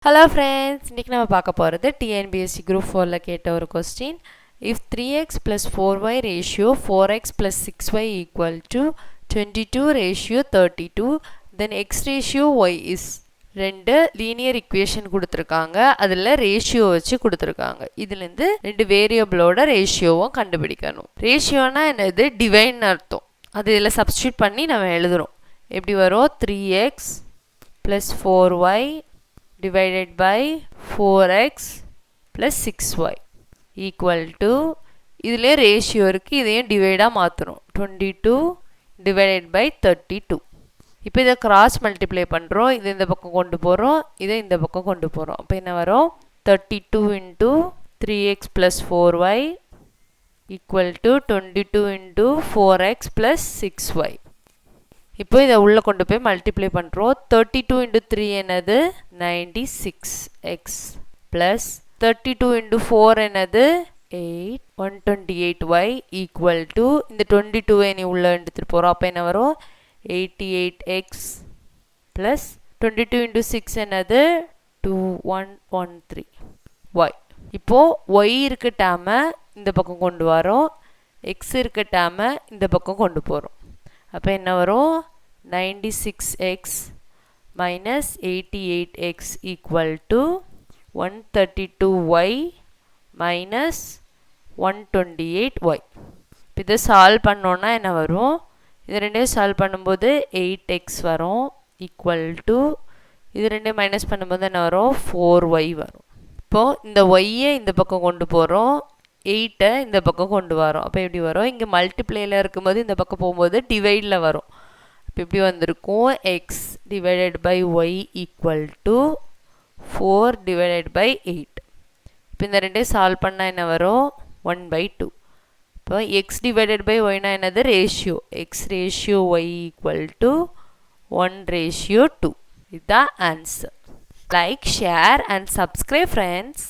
Hello friends, இன்னைக்கு நம்ம பார்க்க போறது TNPSC Group 4ல கேட்ட ஒரு question. If 3x plus 4y ratio 4x plus 6y equal to 22 ratio 32, then x ratio y is ரெண்டு லீனியர் இக்குவேஷன் கொடுத்துருக்காங்க. அதில் ரேஷியோ வச்சு கொடுத்துருக்காங்க. இதுலேருந்து ரெண்டு வேரியபிளோட ரேஷியோவும் கண்டுபிடிக்கணும். ரேஷியோனா என்னது? டிவைன் அர்த்தம். அது இதில் சப்ஸ்டியூட் பண்ணி நம்ம எழுதுகிறோம். எப்படி வரும்? 3x plus 4y divided by 4x plus 6y equal to இதிலே ரேஷியோ இருக்குது, இதையும் டிவைடாக மாற்றணும். 22 divided by 32. இப்போ இதை கிராஸ் மல்டிப்ளை பண்ணுறோம். இதை இந்த பக்கம் கொண்டு போகிறோம், இதை இந்த பக்கம் கொண்டு போகிறோம். அப்போ என்ன வரும்? 32 into 3x plus 4y equal to 22 into 4x plus 6y. இப்போ இதை உள்ளே கொண்டு போய் மல்டிப்ளை பண்ணுறோம். 32 into 3 என்னது? 96x plus 32 into 4 என்னது? 8 128y equal to இந்த 22 நீ உள்ளே எடுத்துகிட்டு போகிறோம். அப்போ என்ன வரும்? 88x plus 22 into 6 என்னது? 2113y. இப்போது y இருக்க டேமை இந்த பக்கம் கொண்டு வரோம், x இருக்க டேமை இந்த பக்கம் கொண்டு போகிறோம். அப்போ என்ன வரும்? 96x minus 88x equal to 132y minus 128y. இப்போ இதை சால்வ் பண்ணோன்னா என்ன வரும்? இது ரெண்டையும் சால்வ் பண்ணும்போது 8x வரும் ஈக்குவல் டு இது ரெண்டையும் மைனஸ் பண்ணும்போது என்ன வரும்? 4y வரும். இப்போது இந்த ஒய்யை இந்த பக்கம் கொண்டு போகிறோம், 8 இந்த பக்கம் கொண்டு வரோம். அப்போ எப்படி வரும்? இங்கே மல்டிப்ளேயில் இருக்கும்போது இந்த பக்கம் போகும்போது டிவைடில் வரும். இப்போ எப்படி வந்திருக்கும்? X divided by Y equal to 4 divided by 8. இப்போ இந்த ரெண்டையும் சால்வ் பண்ணால் என்ன வரும்? 1/2. இப்போ எக்ஸ் டிவைடட் பை ஒய்னா என்னது? Ratio. X ratio Y equal to 1/2. இதுதான் answer. Like, share and subscribe friends.